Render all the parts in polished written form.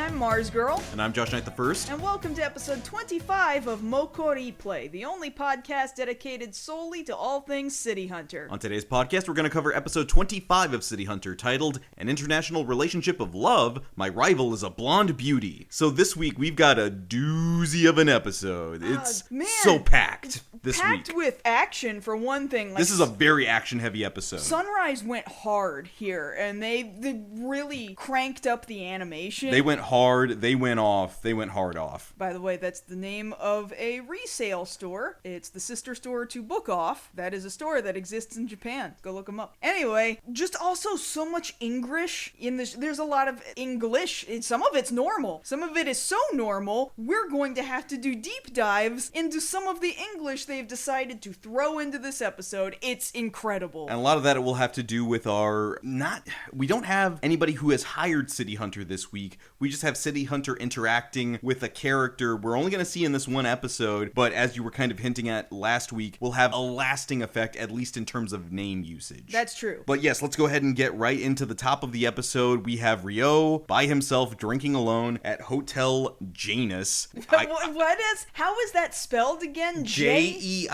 I'm MarzGurl. And I'm JoshKnightTheFirst. And welcome to episode 25 of MokkoriPlay, the only podcast dedicated solely to all things City Hunter. On today's podcast, we're going to cover episode 25 of City Hunter, titled An International Relationship of Love, My Rival is a Blonde Beauty. So this week, we've got a doozy of an episode. It's so packed this week. Packed with action, for one thing. This is a very action-heavy episode. Sunrise went hard here, and they really cranked up the animation. They went hard, they went off, they went hard off. By the way, that's the name of a resale store. It's the sister store to Book Off. That is a store that exists in Japan. Go look them up. Anyway, just also so much English in this. There's a lot of English. Some of it's normal. Some of it is so normal, we're going to have to do deep dives into some of the English they've decided to throw into this episode. It's incredible. And a lot of that will have to do with we don't have anybody who has hired City Hunter this week. We just have City Hunter interacting with a character we're only going to see in this one episode, but as you were kind of hinting at last week, will have a lasting effect, at least in terms of name usage. That's true. But yes, let's go ahead and get right into the top of the episode. We have Ryo by himself drinking alone at Hotel Janus. How is that spelled again? Jainus.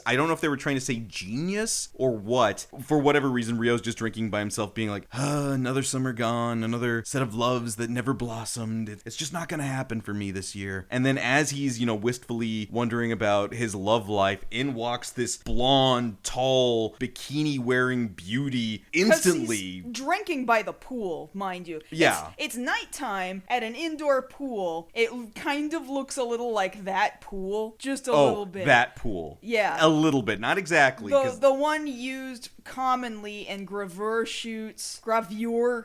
I don't know if they were trying to say genius or what. For whatever reason, Ryo's just drinking by himself, being like, another summer gone, another set of loves that never blossomed. It's just not gonna happen for me this year. And then as he's, wistfully wondering about his love life, in walks this blonde, tall, bikini-wearing beauty instantly. He's drinking by the pool, mind you. Yeah. It's nighttime at an indoor pool. It kind of looks a little like that pool. Just a little bit. That pool. Yeah. A little bit. Not exactly. The one used commonly in gravure shoots, gravure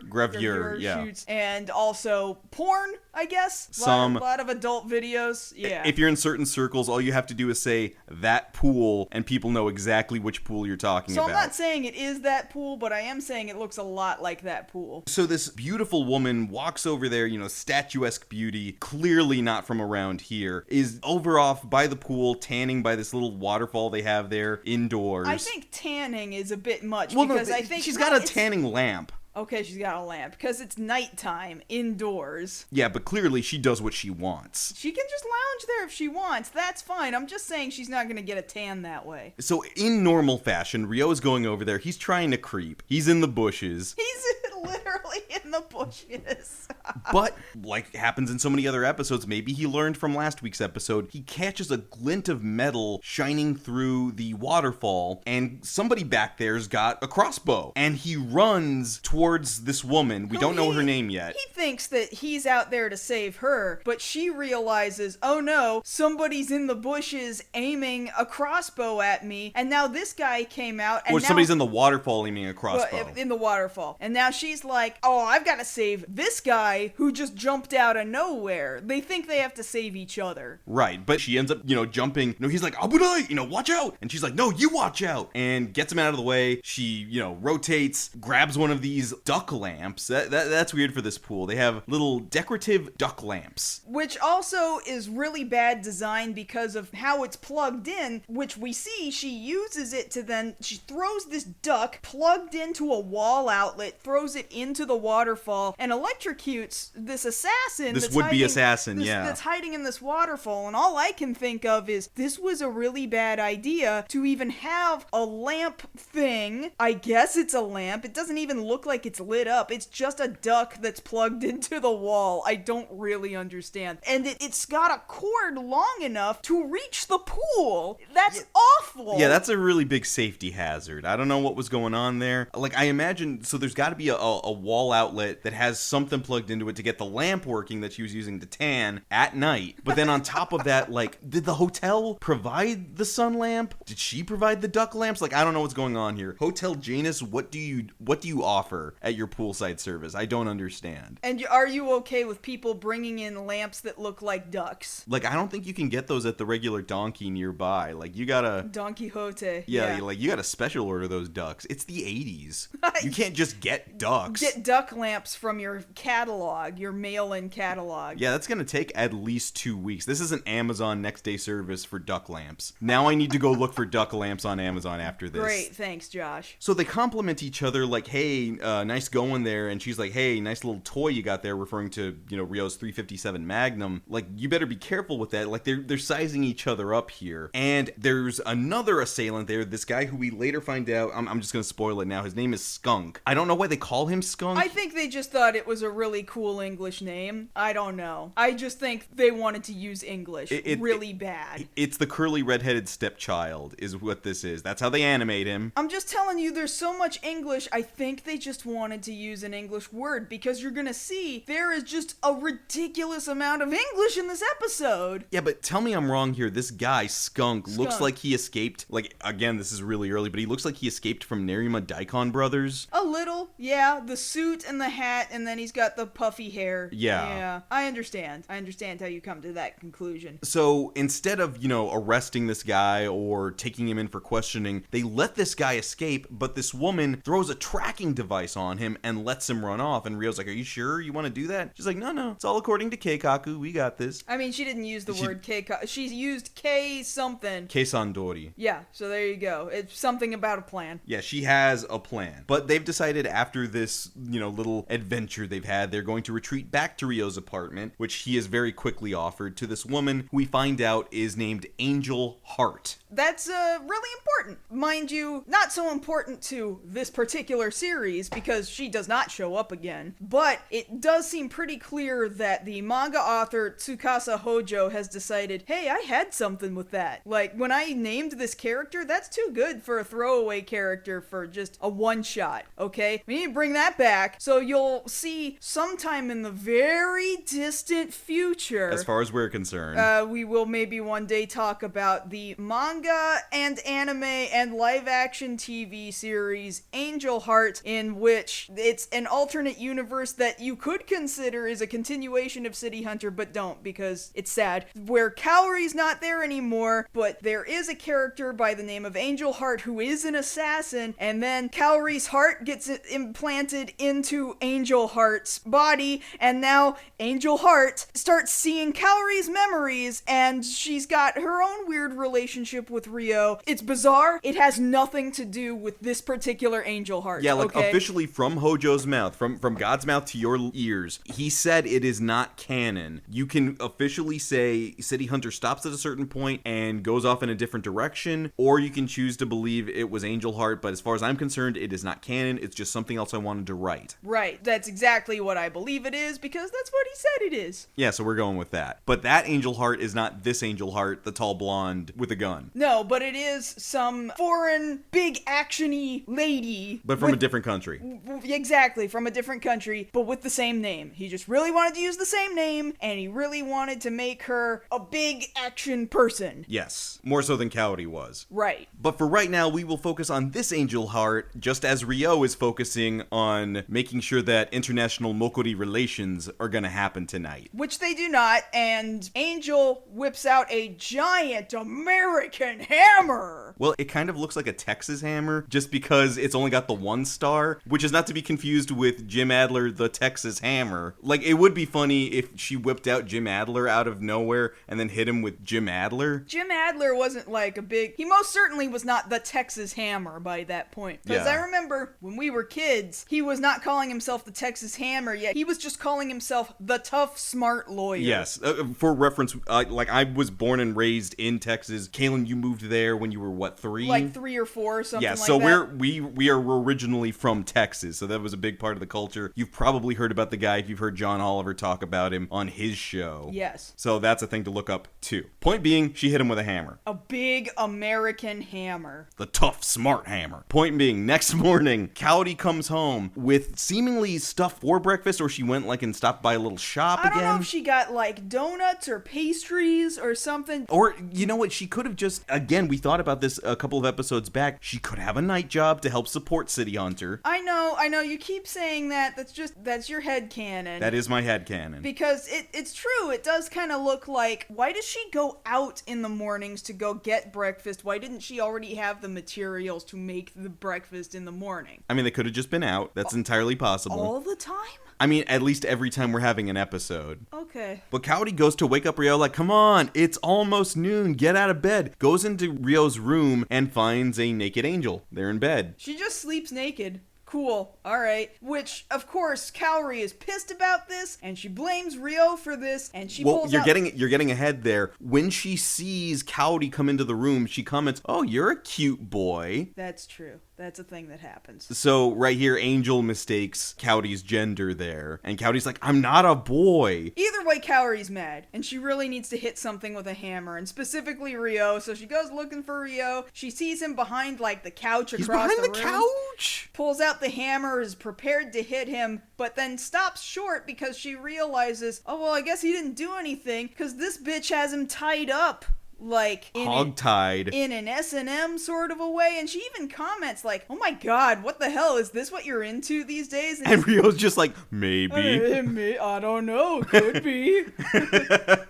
shoots, and also porn, I guess. A lot of adult videos. Yeah. If you're in certain circles, all you have to do is say that pool, and people know exactly which pool you're talking about. So I'm not saying it is that pool, but I am saying it looks a lot like that pool. So this beautiful woman walks over there, statuesque beauty, clearly not from around here, is over off by the pool, tanning by this little waterfall they have there indoors. I think tanning is a bit much, I think she's got a tanning lamp. Okay, she's got a lamp, because it's nighttime, indoors. Yeah, but clearly she does what she wants. She can just lounge there if she wants, that's fine. I'm just saying she's not gonna get a tan that way. So, in normal fashion, Ryo is going over there, he's trying to creep. He's in the bushes. He's literally in the bushes. But, like happens in so many other episodes, maybe he learned from last week's episode, he catches a glint of metal shining through the waterfall, and somebody back there's got a crossbow. And he runs towards this woman. We don't know her name yet. He thinks that he's out there to save her, but she realizes, oh no, somebody's in the bushes aiming a crossbow at me, and now this guy came out, and somebody's in the waterfall aiming a crossbow. In the waterfall. And now she's like, oh, I've got to save this guy who just jumped out of nowhere. They think they have to save each other. Right, but she ends up, jumping. He's like, Abudai, watch out. And she's like, no, you watch out. And gets him out of the way. She, rotates, grabs one of these duck lamps. That's weird for this pool. They have little decorative duck lamps. Which also is really bad design because of how it's plugged in, which we see she uses it to then, she throws this duck plugged into a wall outlet, throws it into the waterfall, and electrocutes this assassin. This would-be assassin, that's hiding in this waterfall. And all I can think of is, this was a really bad idea to even have a lamp thing. I guess it's a lamp. It doesn't even look like it's lit up. It's just a duck that's plugged into the wall. I don't really understand. And it's got a cord long enough to reach the pool. That's awful. Yeah, that's a really big safety hazard. I don't know what was going on there. Like, I imagine, so there's got to be a wall outlet that has something plugged into it to get the lamp working that she was using to tan at night. But then on top of that, did the hotel provide the sun lamp? Did she provide the duck lamps? I don't know what's going on here. Hotel Janus, what do you offer at your poolside service? I don't understand. And are you okay with people bringing in lamps that look like ducks? I don't think you can get those at the regular Donkey nearby. You gotta... Don Quixote. Yeah, you gotta special order those ducks. It's the 80s. You can't just get ducks. Get duck lamps from your catalog. catalog, your mail-in catalog. Yeah, that's going to take at least 2 weeks. This is an Amazon next-day service for duck lamps. Now I need to go look for duck lamps on Amazon after this. Great, thanks, Josh. So they compliment each other like, hey, nice going there. And she's like, hey, nice little toy you got there, referring to, Rio's 357 Magnum. Like, you better be careful with that. Like, they're sizing each other up here. And there's another assailant there, this guy who we later find out, I'm just going to spoil it now, his name is Skunk. I don't know why they call him Skunk. I think they just thought it was a really cool English name. I don't know. I just think they wanted to use English really bad. It's the curly redheaded stepchild is what this is. That's how they animate him. I'm just telling you, there's so much English, I think they just wanted to use an English word, because you're gonna see there is just a ridiculous amount of English in this episode. Yeah, but tell me I'm wrong here. This guy, Skunk, looks like he escaped, like, again, this is really early, but he looks like he escaped from Nerima Daikon Brothers. A little, yeah. The suit and the hat, and then he's got the puffy hair. Yeah. Yeah, I understand. I understand how you come to that conclusion. So instead of, arresting this guy or taking him in for questioning, they let this guy escape, but this woman throws a tracking device on him and lets him run off. And Rio's like, are you sure you want to do that? She's like, no, it's all according to Keikaku. We got this. I mean, she didn't use the word Keikaku. She used K something. Keisandori. Yeah, so there you go. It's something about a plan. Yeah, she has a plan. But they've decided after this, little adventure they've had, they're going to retreat back to Rio's apartment, which he is very quickly offered to this woman who we find out is named Angel Heart. That's really important. Mind you, not so important to this particular series because she does not show up again, but it does seem pretty clear that the manga author Tsukasa Hojo has decided, hey, I had something with that. Like, when I named this character, that's too good for a throwaway character for just a one-shot, okay? We need to bring that back, so you'll see sometime in the very distant future, as far as we're concerned, we will maybe one day talk about the manga and anime and live-action TV series Angel Heart, in which it's an alternate universe that you could consider is a continuation of City Hunter, but don't, because it's sad, where Kaori's not there anymore, but there is a character by the name of Angel Heart who is an assassin, and then Kaori's heart gets implanted into Angel Heart's body, and now Angel Heart starts seeing Kaori's memories, and she's got her own weird relationship with Rio. It's bizarre. It has nothing to do with this particular Angel Heart. Yeah, like, okay? Officially from Hojo's mouth, from God's mouth to your ears, he said it is not canon. You can officially say City Hunter stops at a certain point and goes off in a different direction, or you can choose to believe it was Angel Heart, but as far as I'm concerned, it is not canon. It's just something else I wanted to write. Right. That's exactly what I believe it is, because that's what he said it is. Yeah, so we're going with that. But that Angel Heart is not this Angel Heart, the tall blonde with a gun. No, but it is some foreign, big, action-y lady. But from a different country. Exactly, from a different country, but with the same name. He just really wanted to use the same name, and he really wanted to make her a big action person. Yes, more so than Kaori was. Right. But for right now, we will focus on this Angel Heart, just as Rio is focusing on making sure that international Mokkori relations are gonna happen tonight. Which they do not, and Angel whips out a giant American hammer. Well, it kind of looks like a Texas hammer, just because it's only got the one star, which is not to be confused with Jim Adler, the Texas Hammer. Like, it would be funny if she whipped out Jim Adler out of nowhere and then hit him with Jim Adler. Jim Adler wasn't like a big... He most certainly was not the Texas Hammer by that point. Because Yeah. I remember when we were kids, he was not calling himself the Texas Hammer yet. He was just calling himself the tough, smart lawyer. Yes. For reference, like, I was born and raised in Texas. Kaylin, you moved there when you were, what, 3? Like 3 or 4 or something yeah, like so that. we are originally from Texas, so that was a big part of the culture. You've probably heard about the guy if you've heard John Oliver talk about him on his show. Yes. So that's a thing to look up too. Point being, she hit him with a hammer. A big American hammer. The tough, smart hammer. Point being, next morning, Kaori comes home with seemingly stuff for breakfast, or she went like and stopped by a little shop I again. don't know if she got like donuts or pastries or something. Or, you know what, she could have just, again, we thought about this a couple of episodes back, she could have a night job to help support City Hunter. I know, you keep saying that, that's your headcanon. That is my headcanon. Because it's true, it does kind of look like, why does she go out in the mornings to go get breakfast? Why didn't she already have the materials to make the breakfast in the morning? I mean, they could have just been out. That's entirely possible. All the time? I mean, at least every time we're having an episode. Okay. But Coyote goes to wake up Ryo like, come on, it's almost noon, get out of bed. Goes into Ryo's room and finds a naked Angel there in bed. She just sleeps naked. Cool. All right. Which, of course, Kaori is pissed about this, and she blames Ryo for this, and she pulls out... You're getting ahead there. When she sees Coyote come into the room, she comments, "Oh, you're a cute boy." That's true. That's a thing that happens. So right here, Angel mistakes Coyote's gender there, and Coyote's like, "I'm not a boy." Either way, Kaori's mad, and she really needs to hit something with a hammer, and specifically Ryo. So she goes looking for Ryo. She sees him behind, like, the couch across the room. He's behind the couch! Pulls out the hammer, is prepared to hit him, but then stops short because she realizes, oh, well, I guess he didn't do anything, because this bitch has him tied up. Like hog-tied in an S&M sort of a way, and she even comments like, "Oh my god, what the hell, is this what you're into these days?" And Ryo's just like, maybe. I don't know, could be.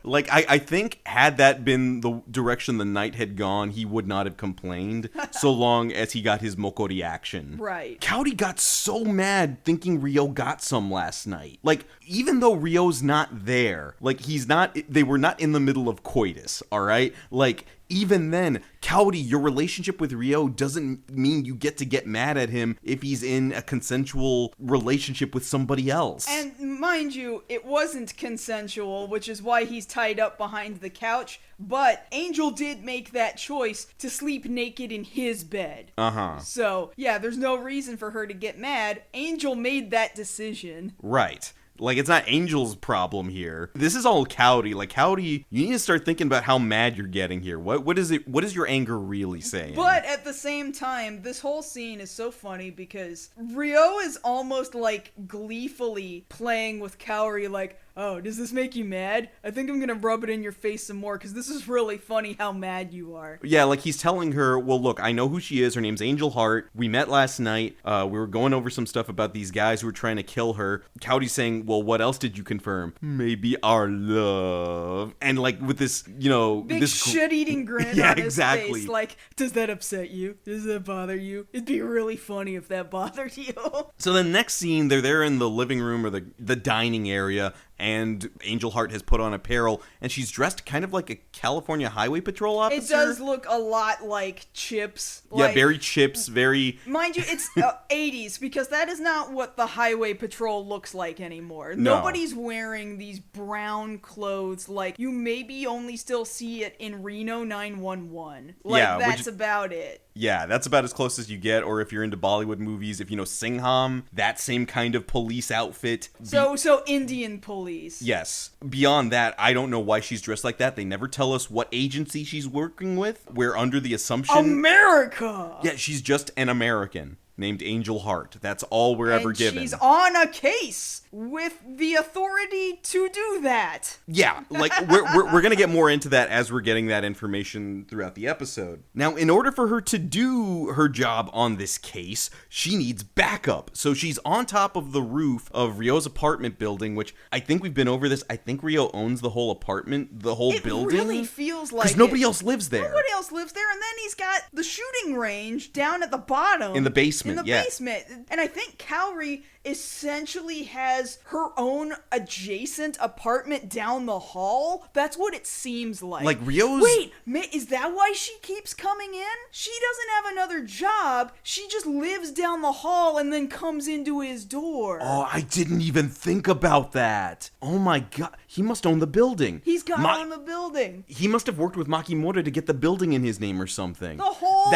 Like, I think had that been the direction the night had gone, he would not have complained, so long as he got his Mokkori action. Right. Coyote got so mad thinking Ryo got some last night. Like, even though Ryo's not there, like, they were not in the middle of coitus, alright? Like, even then, Coyote, your relationship with Ryo doesn't mean you get to get mad at him if he's in a consensual relationship with somebody else. And mind you, it wasn't consensual, which is why he's tied up behind the couch, but Angel did make that choice to sleep naked in his bed. Uh-huh. So, yeah, there's no reason for her to get mad. Angel made that decision. Right. Like, it's not Angel's problem here. This is all Coyote. Like, Coyote, you need to start thinking about how mad you're getting here. What is your anger really saying? But at the same time, this whole scene is so funny because Ryo is almost like gleefully playing with Kaori like, "Oh, does this make you mad? I think I'm gonna rub it in your face some more because this is really funny how mad you are." Yeah, like he's telling her, well, look, I know who she is. Her name's Angel Heart. We met last night. We were going over some stuff about these guys who were trying to kill her. Coyote's saying, well, what else did you confirm? Maybe our love. And like with this, big this shit-eating grin yeah, on his exactly. face. Like, does that upset you? Does that bother you? It'd be really funny if that bothered you. So the next scene, they're there in the living room or the dining area, and Angel Heart has put on apparel, and she's dressed kind of like a California Highway Patrol officer. It does look a lot like Chips. Yeah, very Chips, very... Mind you, it's 80s, because that is not what the Highway Patrol looks like anymore. No. Nobody's wearing these brown clothes like you maybe only still see it in Reno 911. Like, yeah, that's about it. Yeah, that's about as close as you get, or if you're into Bollywood movies, if you know Singham, that same kind of police outfit. So Indian police. Yes. Beyond that, I don't know why she's dressed like that. They never tell us what agency she's working with. We're under the assumption... America! Yeah, she's just an American named Angel Heart. That's all we're ever given. She's on a case with the authority to do that. Yeah, like we're gonna get more into that as we're getting that information throughout the episode. Now, in order for her to do her job on this case, she needs backup. So she's on top of the roof of Ryo's apartment building, which I think we've been over this. I think Ryo owns the whole apartment, the whole building. It really feels like because nobody else lives there. Nobody else lives there, and then he's got the shooting range down at the bottom. In the basement. Basement. And I think Kaori essentially has her own adjacent apartment down the hall. That's what it seems like. Like Ryo's... Wait, is that why she keeps coming in? She doesn't have another job. She just lives down the hall and then comes into his door. Oh, I didn't even think about that. Oh my god. He must own the building. He's got to own the building. He must have worked with Makimura to get the building in his name or something. The whole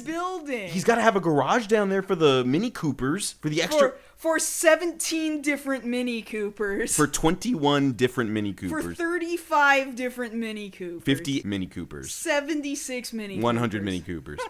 building. He's got to have a garage down there for the Mini Coopers, for the extra... For 17 different Mini Coopers. For 21 different Mini Coopers. For 35 different Mini Coopers. 50 Mini Coopers. 76 Mini 100 Mini Coopers.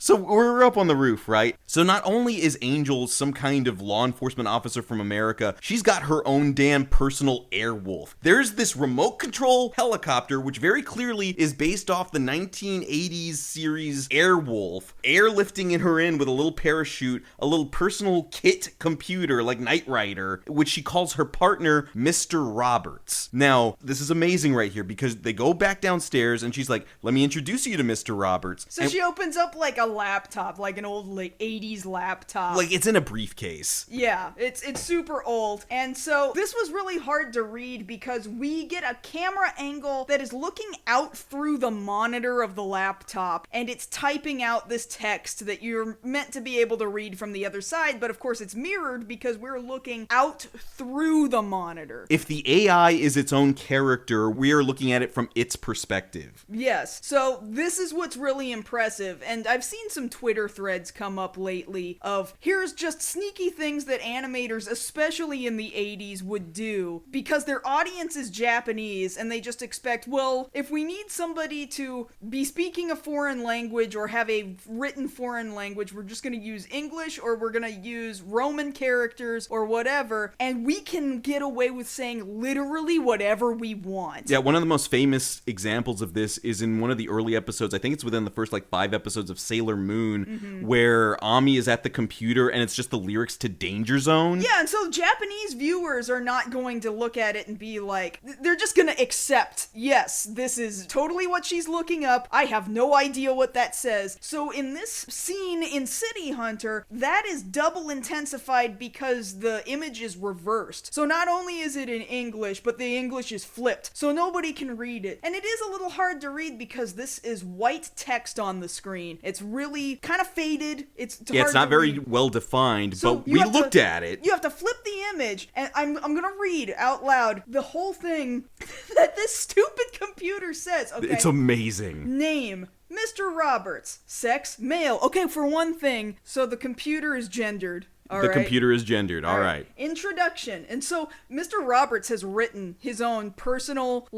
So we're up on the roof, right? So not only is Angel some kind of law enforcement officer from America, she's got her own damn personal airwolf. There's this remote control helicopter, which very clearly is based off the 1980s series Airwolf, airlifting her in with a little parachute, a little personal kit computer like Knight Rider, which she calls her partner Mr. Roberts. Now, this is amazing right here because they go back downstairs and she's like, let me introduce you to Mr. Roberts. Roberts. So she opens up like a laptop, like an old 80s laptop. Like it's in a briefcase. Yeah, it's super old. And so this was really hard to read because we get a camera angle that is looking out through the monitor of the laptop, and it's typing out this text that you're meant to be able to read from the other side, but of course it's mirrored because we're looking out through the monitor. If the AI is its own character, we are looking at it from its perspective. Yes, so this is what's really impressive, and I've seen some Twitter threads come up lately of here's just sneaky things that animators, especially in the 80s, would do because their audience is Japanese and they just expect, well, if we need somebody to be speaking a foreign language or have a written foreign language, we're just going to use English or we're going to use Roman characters or whatever, and we can get away with saying literally whatever we want. Yeah, one of the most famous examples of this is in one of the early episodes. I think it's within the first 5 episodes of Sailor Moon, where Ami is at the computer and it's just the lyrics to Danger Zone. Yeah, and so Japanese viewers are not going to look at it and be like, they're just going to accept, yes, this is totally what she's looking up. I have no idea what that says. So in this scene in City Hunter, that is double intensified because the image is reversed. So not only is it in English, but the English is flipped. So nobody can read it. And it is a little hard to read because this is white text on the screen. It's really kind of faded. It's not very well defined, so but we looked at it. You have to flip the image, and I'm gonna read out loud the whole thing that this stupid computer says. Okay. It's amazing. Name: Mr. Roberts. Sex: male. Okay, for one thing, so the computer is gendered. The computer is gendered. All right. Introduction. And so Mr. Roberts has written his own personal,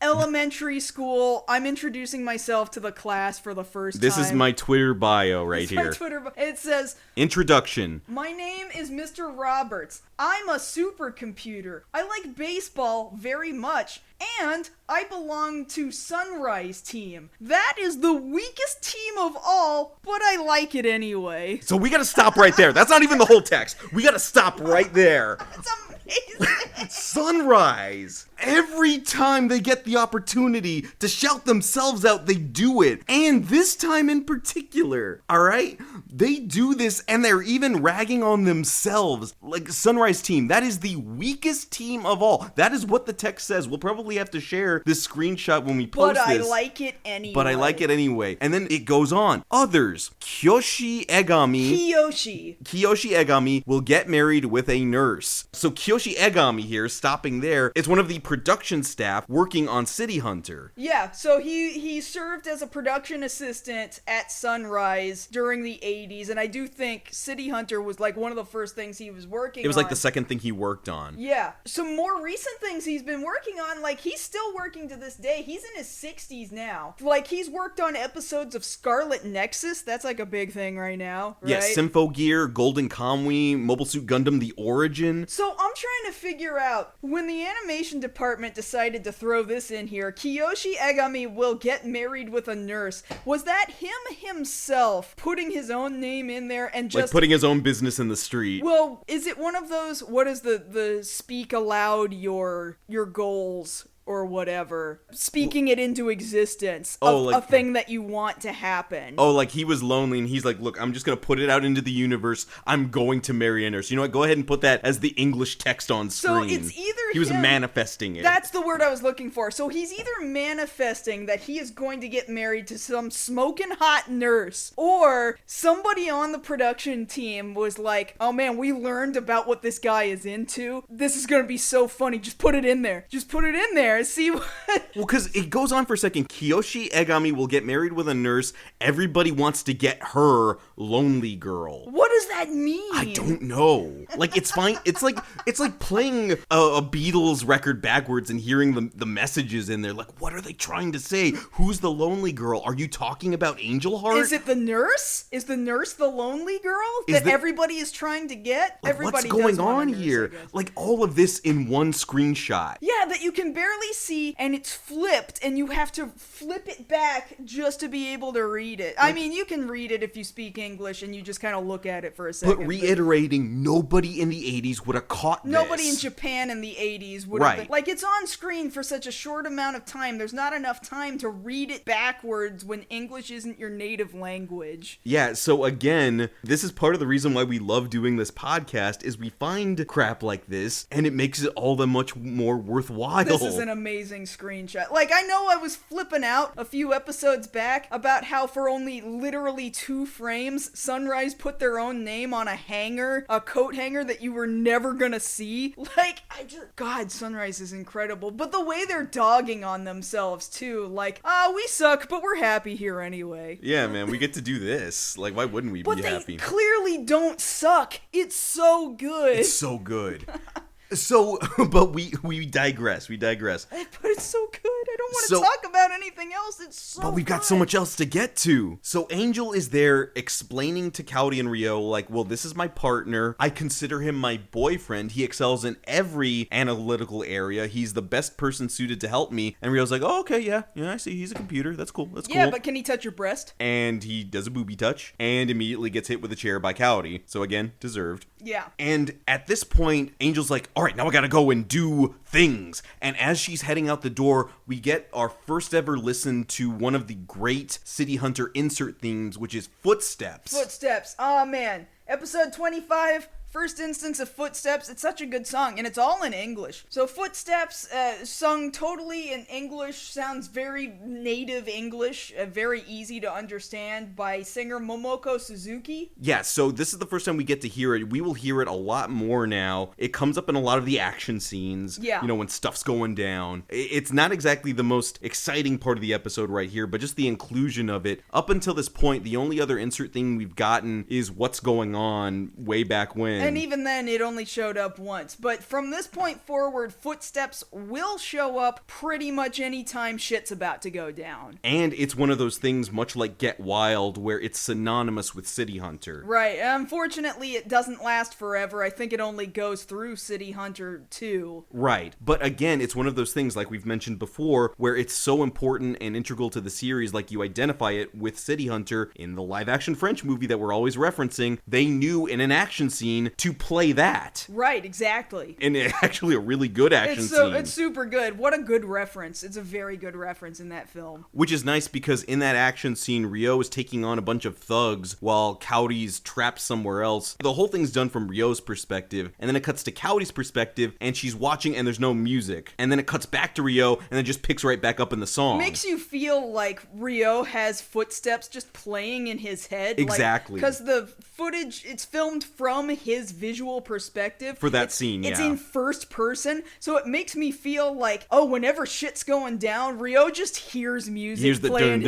elementary school, I'm introducing myself to the class for the first time. This is my Twitter bio right here. My Twitter bio. It says, Introduction. My name is Mr. Roberts. I'm a supercomputer. I like baseball very much. And I belong to Sunrise Team. That is the weakest team of all, but I like it anyway. So we gotta stop right there. That's not even the whole text. We gotta stop right there. It's amazing. Sunrise. Every time they get the opportunity to shout themselves out, they do it. And this time in particular, all right? They do this and they're even ragging on themselves. Like Sunrise Team, that is the weakest team of all. That is what the text says. We'll probably have to share this screenshot when we post this. But I like it anyway. But I like it anyway. And then it goes on. Others. Kiyoshi Egami will get married with a nurse. So Kiyoshi Egami here, stopping there, is one of the production staff working on City Hunter. Yeah, so he served as a production assistant at Sunrise during the 80s, and I do think City Hunter was one of the first things he was working on. It was the second thing he worked on. Yeah. Some more recent things he's been working on, he's still working to this day. He's in his 60s now. He's worked on episodes of Scarlet Nexus. That's a big thing right now, right? Yeah, Symphogear, Golden Kamuy, Mobile Suit Gundam The Origin. So I'm trying to figure out, when the animation department decided to throw this in here, Kiyoshi Egami will get married with a nurse. Was that him himself putting his own name in there and just... putting his own business in the street. Well, is it one of those, what is the speak aloud your goals or whatever, speaking it into existence, a thing that you want to happen. Oh, he was lonely and he's look, I'm just gonna put it out into the universe. I'm going to marry a nurse. You know what? Go ahead and put that as the English text on screen. So it's either he was manifesting it. That's the word I was looking for. So he's either manifesting that he is going to get married to some smoking hot nurse, or somebody on the production team was like, oh man, we learned about what this guy is into. This is gonna be so funny. Just put it in there. Just put it in there. See what... Well, because it goes on for a second. Kiyoshi Egami will get married with a nurse. Everybody wants to get her lonely girl. What does that mean? I don't know. It's fine. It's like playing a Beatles record backwards and hearing the messages in there. What are they trying to say? Who's the lonely girl? Are you talking about Angel Heart? Is it the nurse? Is the nurse the lonely girl that everybody is trying to get? Everybody what's going on here? All of this in one screenshot. Yeah, that you can barely see, and it's flipped, and you have to flip it back just to be able to read it. I mean, you can read it if you speak English, and you just kind of look at it quiet for a second. But reiterating, nobody in the 80s would have caught this. Nobody in Japan in the 80s would have been. Like, it's on screen for such a short amount of time. There's not enough time to read it backwards when English isn't your native language. Yeah, so again, this is part of the reason why we love doing this podcast, is we find crap like this, and it makes it all the much more worthwhile. This is an amazing screenshot. Like, I know I was flipping out a few episodes back about how for only literally 2 frames, Sunrise put their own name on a hanger, a coat hanger that you were never gonna see. Like, God, Sunrise is incredible. But the way they're dogging on themselves, too, like, we suck, but we're happy here anyway. Yeah, man, we get to do this. Like, why wouldn't we be happy? But they clearly don't suck. It's so good. It's so good. So, but we digress. But it's so good. I don't want to talk about anything else. It's so But we've got so much else to get to. So Angel is there explaining to Cowdy and Rio, like, well, this is my partner. I consider him my boyfriend. He excels in every analytical area. He's the best person suited to help me. And Rio's like, oh, okay, yeah, I see. He's a computer. That's cool. Yeah, but can he touch your breast? And he does a booby touch and immediately gets hit with a chair by Cowdy. So again, deserved. Yeah. And at this point, Angel's like, all right, now I gotta go and do things. And as she's heading out the door, we get our first ever listen to one of the great City Hunter insert themes, which is Footsteps. Footsteps. Oh, man. Episode 25. First instance of Footsteps. It's such a good song, and it's all in English. So Footsteps, sung totally in English, sounds very native English, very easy to understand, by singer Momoko Suzuki. Yeah, so this is the first time we get to hear it. We will hear it a lot more now. It comes up in a lot of the action scenes. Yeah. You know, when stuff's going down. It's not exactly the most exciting part of the episode right here, but just the inclusion of it. Up until this point, the only other insert thing we've gotten is What's Going On way back when. And even then, it only showed up once. But from this point forward, Footsteps will show up pretty much any time shit's about to go down. And it's one of those things, much like Get Wild, where it's synonymous with City Hunter. Right. Unfortunately, it doesn't last forever. I think it only goes through City Hunter 2. Right. But again, it's one of those things, like we've mentioned before, where it's so important and integral to the series, like you identify it with City Hunter in the live-action French movie that we're always referencing. They knew in an action scene to play that. Right, exactly. And actually a really good action scene. It's super good. What a good reference. It's a very good reference in that film. Which is nice because in that action scene, Rio is taking on a bunch of thugs while Cowdy's trapped somewhere else. The whole thing's done from Rio's perspective, and then it cuts to Cowdy's perspective, and she's watching and there's no music. And then it cuts back to Rio, and then just picks right back up in the song. It makes you feel like Rio has Footsteps just playing in his head. Exactly. Because the footage, it's filmed from his visual perspective. For that scene, It's in first person, so it makes me feel like, oh, whenever shit's going down, Rio just hears music. Here's the playing.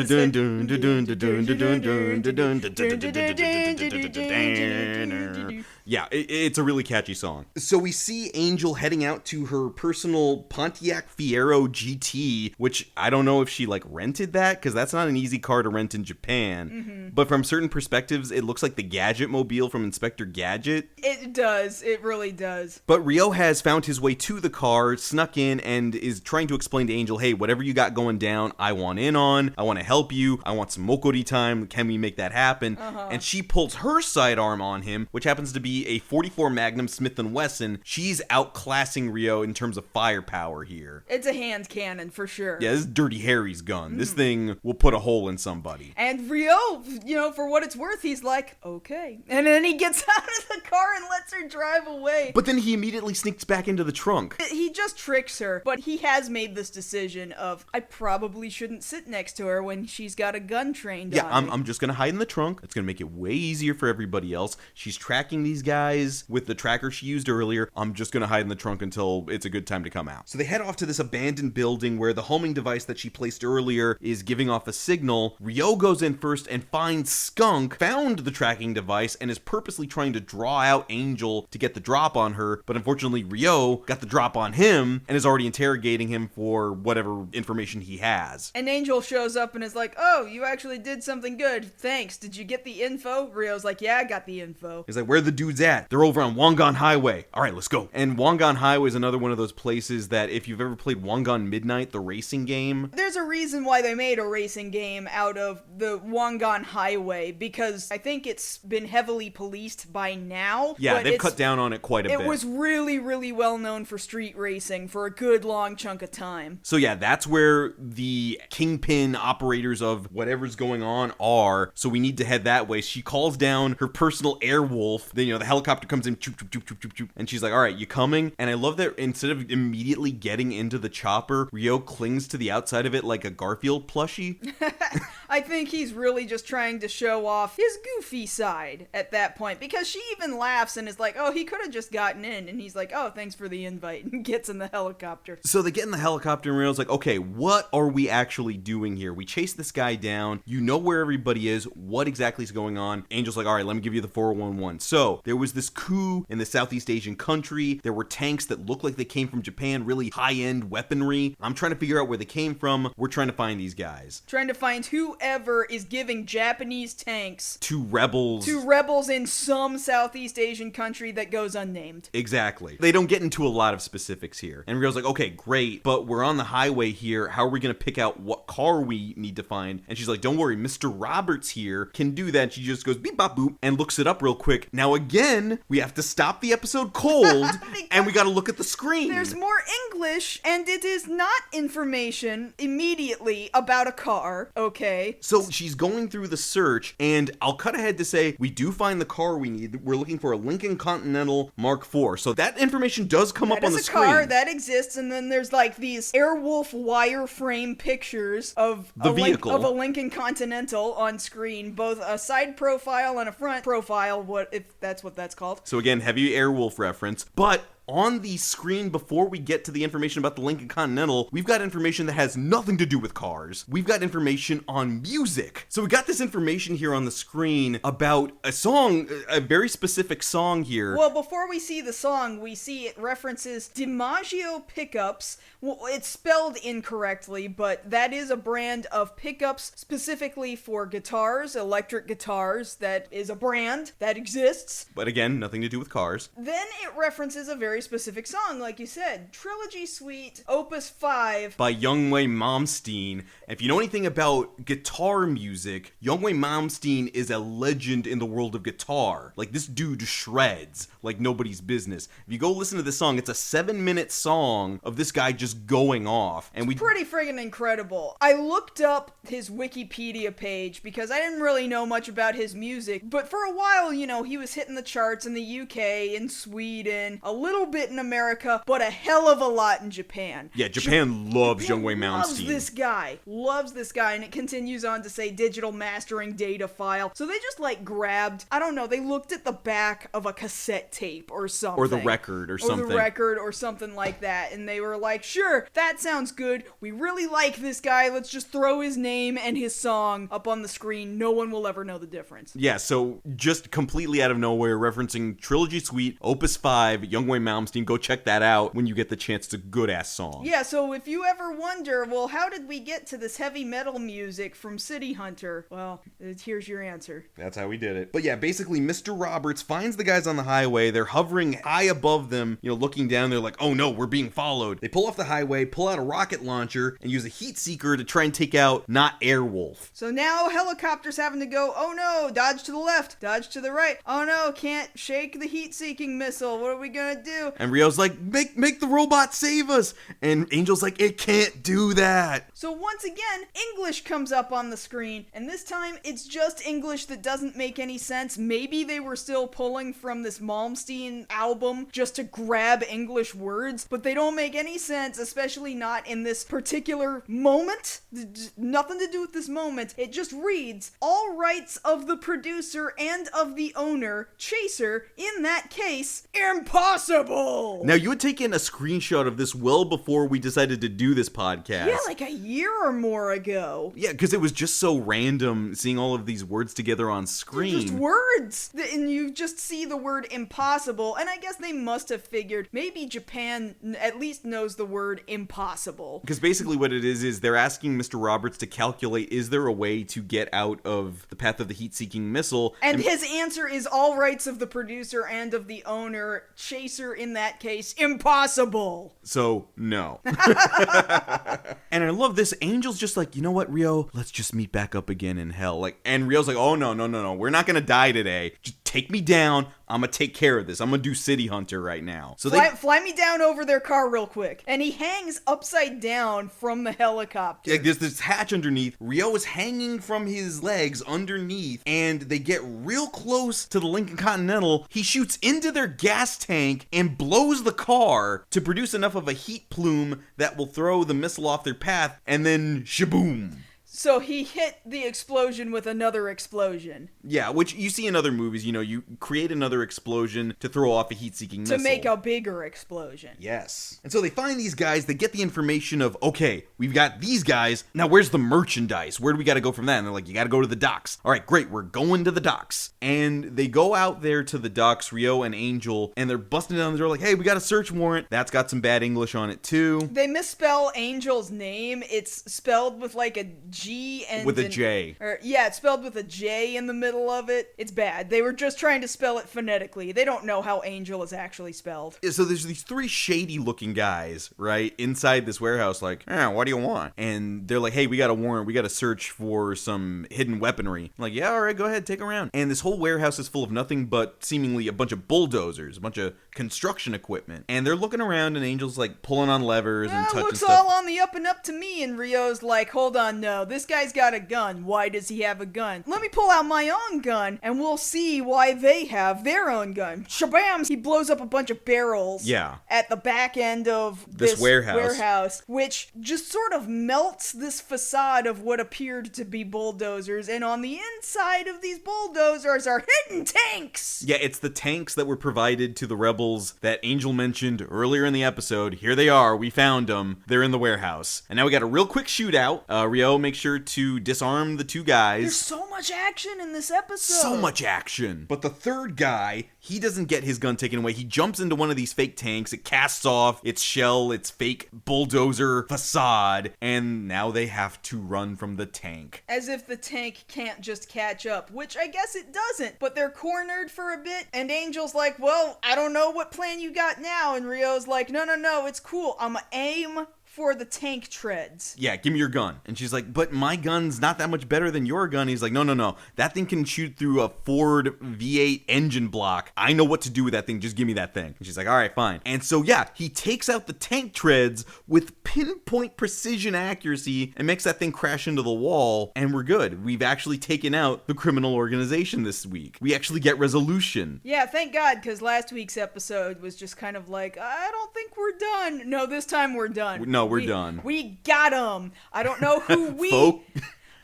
Yeah, it's a really catchy song. So we see Angel heading out to her personal Pontiac Fiero GT, which I don't know if she rented that, because that's not an easy car to rent in Japan. Mm-hmm. But from certain perspectives, it looks like the Gadget Mobile from Inspector Gadget. It does. It really does. But Rio has found his way to the car, snuck in, and is trying to explain to Angel, hey, whatever you got going down, I want in on. I want to help you. I want some Mokkori time. Can we make that happen? Uh-huh. And she pulls her sidearm on him, which happens to be a 44 Magnum Smith & Wesson. She's outclassing Rio in terms of firepower here. It's a hand cannon for sure. Yeah, this is Dirty Harry's gun. This thing will put a hole in somebody. And Rio, for what it's worth, he's like, okay. And then he gets out of the car and lets her drive away. But then he immediately sneaks back into the trunk. He just tricks her, but he has made this decision of, I probably shouldn't sit next to her when she's got a gun trained on me. I'm just gonna hide in the trunk. It's gonna make it way easier for everybody else. She's tracking these guys with the tracker she used earlier. I'm just gonna hide in the trunk until it's a good time to come out. So they head off to this abandoned building where the homing device that she placed earlier is giving off a signal. Rio goes in first and finds Skunk, found the tracking device, and is purposely trying to draw out out Angel to get the drop on her, but unfortunately Ryo got the drop on him and is already interrogating him for whatever information he has. And Angel shows up and is like, oh, you actually did something good. Thanks. Did you get the info? Ryo's like, yeah, I got the info. He's like, where are the dudes at? They're over on Wangan Highway. All right, let's go. And Wangan Highway is another one of those places that if you've ever played Wangan Midnight, the racing game. There's a reason why they made a racing game out of the Wangan Highway, because I think it's been heavily policed by now. Yeah, they've cut down on it quite a bit. It was really, really well known for street racing for a good long chunk of time. So yeah, that's where the kingpin operators of whatever's going on are. So we need to head that way. She calls down her personal airwolf. Then, the helicopter comes in, choop, choop, choop, choop, choop, choop, and she's like, all right, you coming? And I love that instead of immediately getting into the chopper, Ryo clings to the outside of it like a Garfield plushie. I think he's really just trying to show off his goofy side at that point, because she even laughs and is like, oh, he could have just gotten in. And he's like, oh, thanks for the invite, and gets in the helicopter. So they get in the helicopter and Ryo's like, okay, what are we actually doing here? We chase this guy down. You know where everybody is. What exactly is going on? Angel's like, all right, let me give you the 411. So there was this coup in the Southeast Asian country. There were tanks that looked like they came from Japan, really high-end weaponry. I'm trying to figure out where they came from. We're trying to find these guys. Trying to find whoever is giving Japanese tanks to rebels in some Southeast Asian country that goes unnamed. Exactly. They don't get into a lot of specifics here. And Ryo's like, okay, great, but we're on the highway here. How are we going to pick out what car we need to find? And she's like, don't worry, Mr. Roberts here can do that. She just goes beep bop boop and looks it up real quick. Now again, we have to stop the episode cold and we got to look at the screen. There's more English, and it is not information immediately about a car, okay? So she's going through the search, and I'll cut ahead to say we do find the car we need. We're looking for a Lincoln Continental Mark IV. So that information does come up on the screen. That is a car that exists, and then there's like these Airwolf wireframe pictures of the vehicle of a Lincoln Continental on screen, both a side profile and a front profile, if that's what that's called. So again, heavy Airwolf reference, but on the screen before we get to the information about the Lincoln Continental, we've got information that has nothing to do with cars. We've got information on music. So we got this information here on the screen about a song, a very specific song here. Well, before we see the song, we see it references DiMaggio pickups. Well, it's spelled incorrectly, but that is a brand of pickups specifically for guitars, electric guitars. That is a brand that exists. But again, nothing to do with cars. Then it references a very specific song, like you said, Trilogy Suite, Opus 5 by Youngway Malmsteen. If you know anything about guitar music, Youngway Malmsteen is a legend in the world of guitar. Like, this dude shreds like nobody's business. If you go listen to this song, it's a 7-minute song of this guy just going off. And it's pretty friggin' incredible. I looked up his Wikipedia page because I didn't really know much about his music, but for a while, he was hitting the charts in the UK, in Sweden, a little bit in America, but a hell of a lot in Japan. Yeah, Japan loves Youngway Malmsteen. Loves this guy, and it continues on to say digital mastering data file. So they just grabbed, I don't know, they looked at the back of a cassette tape or something. Or the record or something. Or the record or something like that, and they were like, sure, that sounds good. We really like this guy. Let's just throw his name and his song up on the screen. No one will ever know the difference. Yeah, so just completely out of nowhere, referencing Trilogy Suite, Opus 5, Youngway Malmsteen. Go check that out when you get the chance. It's a good-ass song. Yeah, so if you ever wonder, well, how did we get to this heavy metal music from City Hunter? Well, here's your answer. That's how we did it. But yeah, basically, Mr. Roberts finds the guys on the highway. They're hovering high above them, looking down. They're like, oh no, we're being followed. They pull off the highway, pull out a rocket launcher, and use a heat seeker to try and take out not Airwolf. So now helicopters having to go, oh no, dodge to the left, dodge to the right. Oh no, can't shake the heat-seeking missile. What are we gonna do? And Ryo's like, make the robot save us. And Angel's like, it can't do that. So once again, English comes up on the screen, and this time it's just English that doesn't make any sense. Maybe they were still pulling from this Malmsteen album just to grab English words, but they don't make any sense, especially not in this particular moment. Nothing to do with this moment. It just reads, all rights of the producer and of the owner, Chaser, in that case, impossible! Impossible! Now, you had taken a screenshot of this well before we decided to do this podcast. Yeah, like a year or more ago. Yeah, because it was just so random seeing all of these words together on screen. They're just words. And you just see the word impossible, and I guess they must have figured maybe Japan at least knows the word impossible. Because basically what it is they're asking Mr. Roberts to calculate, is there a way to get out of the path of the heat-seeking missile? And his answer is all rights of the producer and of the owner, Chaser in that case, impossible. So, no. And I love this. Angel's just like, you know what, Rio? Let's just meet back up again in hell. And Rio's like, oh, no. We're not going to die today. Just take me down. I'm going to take care of this. I'm going to do City Hunter right now. So fly me down over their car real quick. And he hangs upside down from the helicopter. Yeah, there's this hatch underneath. Rio is hanging from his legs underneath, and they get real close to the Lincoln Continental. He shoots into their gas tank and blows the car to produce enough of a heat plume that will throw the missile off their path, and then shaboom. So he hit the explosion with another explosion. Yeah, which you see in other movies, you create another explosion to throw off a heat-seeking missile. To make a bigger explosion. Yes. And so they find these guys, they get the information of, okay, we've got these guys, now where's the merchandise? Where do we gotta go from that? And they're like, you gotta go to the docks. All right, great, we're going to the docks. And they go out there to the docks, Rio and Angel, and they're busting down the door like, hey, we got a search warrant. That's got some bad English on it, too. They misspell Angel's name. It's spelled with like a G and with a J. It's spelled with a J in the middle of it. It's bad. They were just trying to spell it phonetically. They don't know how Angel is actually spelled. So there's these three shady looking guys, right, inside this warehouse like, what do you want? And they're like, hey, we got a warrant. We got to search for some hidden weaponry. I'm like, yeah, all right, go ahead, take a round. And this whole warehouse is full of nothing but seemingly a bunch of bulldozers, a bunch of construction equipment. And they're looking around and Angel's like pulling on levers and touching looks stuff. all on the up and up to me. And Rio's like, hold on, no, this guy's got a gun. Why does he have a gun? Let me pull out my own gun and we'll see why they have their own gun. Shabam! He blows up a bunch of barrels at the back end of this warehouse, which just sort of melts this facade of what appeared to be bulldozers. And on the inside of these bulldozers are hidden tanks. Yeah, it's the tanks that were provided to the rebels that Angel mentioned earlier in the episode. Here they are. We found them. They're in the warehouse. And now we got a real quick shootout. Rio makes sure to disarm the two guys. There's so much action in this episode. So much action. But the third guy, he doesn't get his gun taken away. He jumps into one of these fake tanks. It casts off its shell, its fake bulldozer facade, and now they have to run from the tank. As if the tank can't just catch up, which I guess it doesn't. But they're cornered for a bit, and Angel's like, well, I don't know what plan you got now. And Rio's like, no, it's cool. I'ma aim for the tank treads. Yeah, give me your gun. And she's like, but my gun's not that much better than your gun. He's like, no. That thing can shoot through a Ford V8 engine block. I know what to do with that thing. Just give me that thing. And she's like, all right, fine. And so, yeah, he takes out the tank treads with pinpoint precision accuracy and makes that thing crash into the wall. And we're good. We've actually taken out the criminal organization this week. We actually get resolution. Yeah, thank God, because last week's episode was just kind of like, I don't think we're done. No, this time we're done. No, we're done. We got him. I don't know who we...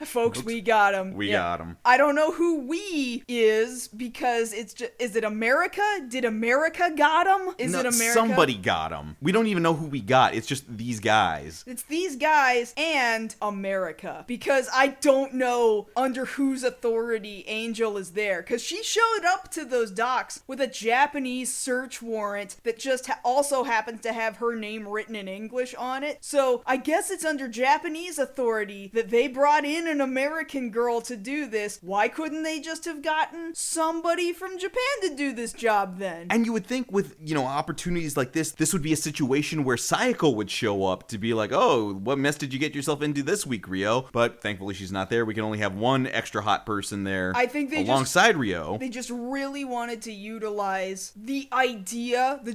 Folks, we got him. We got him. I don't know who we is because it's just, is it America? Did America got him? Is it America? Somebody got him. We don't even know who we got. It's just these guys. It's these guys and America because I don't know under whose authority Angel is there because she showed up to those docks with a Japanese search warrant that just also happens to have her name written in English on it. So I guess it's under Japanese authority that they brought in an American girl to do this. Why couldn't they just have gotten somebody from Japan to do this job then? And you would think with, opportunities like this would be a situation where Sayako would show up to be like, oh, what mess did you get yourself into this week, Rio? But thankfully she's not there. We can only have one extra hot person there. I think alongside Rio. They just really wanted to utilize the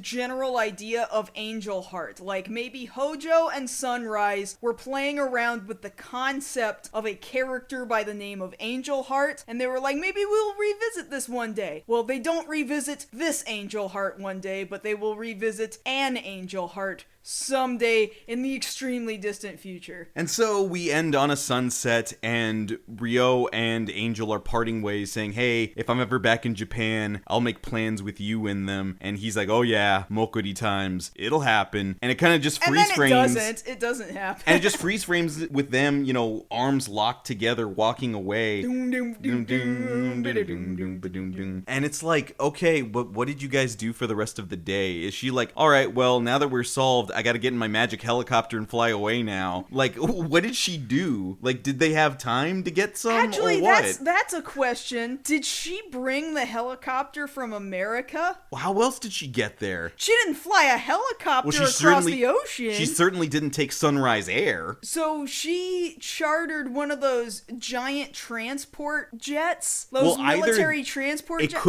general idea of Angel Heart. Like maybe Hojo and Sunrise were playing around with the concept of a character by the name of Angel Heart, and they were like, maybe we'll revisit this one day. Well, they don't revisit this Angel Heart one day, but they will revisit an Angel Heart someday in the extremely distant future. And so we end on a sunset, and Ryo and Angel are parting ways, saying, hey, if I'm ever back in Japan, I'll make plans with you in them. And he's like, oh yeah, Mokkori times, it'll happen. And it kind of just freeze frames. It doesn't happen. And it just freeze frames with them, you know, arms locked together, walking away. And it's like, okay, but what did you guys do for the rest of the day? Is she like, all right, well, now that we're solved, I gotta get in my magic helicopter and fly away now? Like, what did she do? Like, did they have time to get some? Actually, or what? that's a question. Did she bring the helicopter from America? Well, how else did she get there? She didn't fly a helicopter across the ocean. She certainly didn't take Sunrise Air. So she chartered one of those giant transport jets, those military transport jets,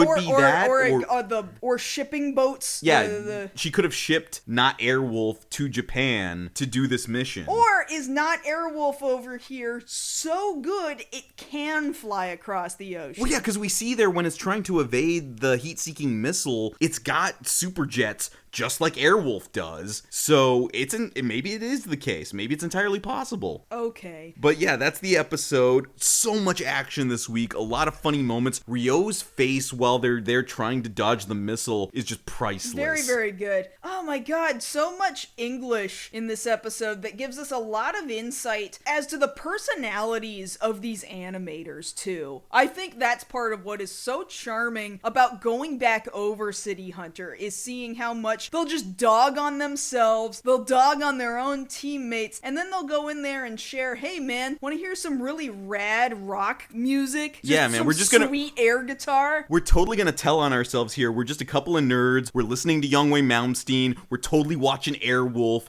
or shipping boats. Yeah, she could have shipped not Airwolf to Japan to do this mission. Or is not Airwolf over here so good it can fly across the ocean? Well, yeah, because we see there when it's trying to evade the heat-seeking missile, it's got super jets just like Airwolf does. So maybe it is the case. Maybe it's entirely possible. Okay. But yeah, that's the episode. So much action this week. A lot of funny moments. Ryo's face while they're there trying to dodge the missile is just priceless. Very, very good. Oh my god, so much English in this episode that gives us a lot of insight as to the personalities of these animators too. I think that's part of what is so charming about going back over City Hunter, is seeing how much they'll just dog on themselves, they'll dog on their own teammates, and then they'll go in there and share, hey man, want to hear some really rad rock music? Yeah, man, we're just sweet air guitar. We're totally gonna tell on ourselves here. We're just a couple of nerds. We're listening to Youngwei Malmsteen. We're totally watching Airwolf.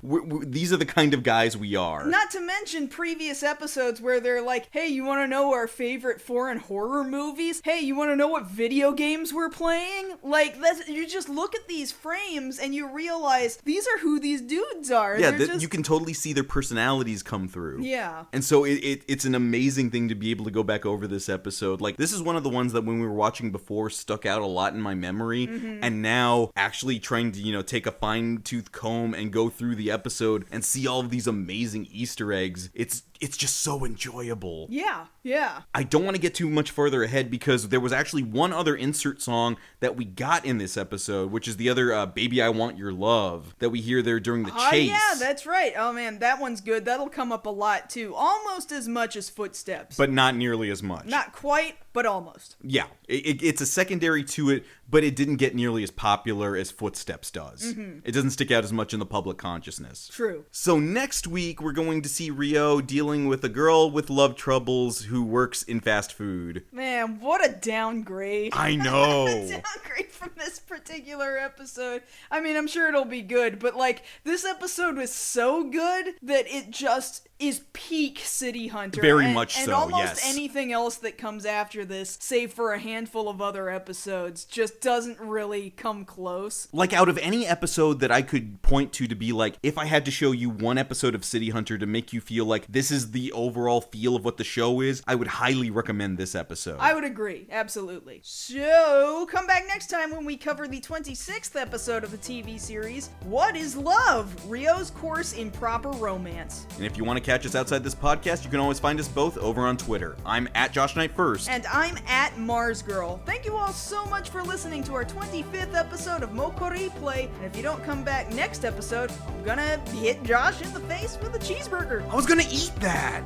These are the kind of guys we are. Not to mention previous episodes where they're like, hey, you want to know our favorite foreign horror movies? Hey, you want to know what video games we're playing? Like, you just look at these frames and you realize these are who these dudes are. Yeah, you can totally see their personalities come through. Yeah. And so it's an amazing thing to be able to go back over this episode. Like, this is one of the ones that when we were watching before stuck out a lot in my memory. Mm-hmm. And now actually trying to, take a fine-tooth comb and go through the episode and see all of these amazing Easter eggs, it's just so enjoyable. Yeah, yeah. I don't want to get too much further ahead because there was actually one other insert song that we got in this episode, which is the other Baby I Want Your Love that we hear there during the chase. Yeah, that's right. Oh man, that one's good. That'll come up a lot too. Almost as much as Footsteps. But not nearly as much. Not quite, but almost. Yeah, it's a secondary to it, but it didn't get nearly as popular as Footsteps does. Mm-hmm. It doesn't stick out as much in the public consciousness. True. So next week, we're going to see Ryo dealing with a girl with love troubles who works in fast food. Man, what a downgrade. I know. Downgrade from this particular episode. I mean, I'm sure it'll be good, but like, this episode was so good that it just is peak City Hunter. Very much so, and almost yes. anything else that comes after this, save for a handful of other episodes, just doesn't really come close. Like, out of any episode that I could point to be like, if I had to show you one episode of City Hunter to make you feel like this is the overall feel of what the show is, I would highly recommend this episode. I would agree, absolutely. So, come back next time when we cover the 26th episode of the TV series, What is Love? Ryo's Course in Proper Romance. And if you want to catch us outside this podcast, you can always find us both over on Twitter. I'm at JoshKnightFirst. And I'm at MarzGurl. Thank you all so much for listening to our 25th episode of MokkoriPlay. And if you don't come back next episode, I'm gonna hit Josh in the face with a cheeseburger. I was gonna eat that!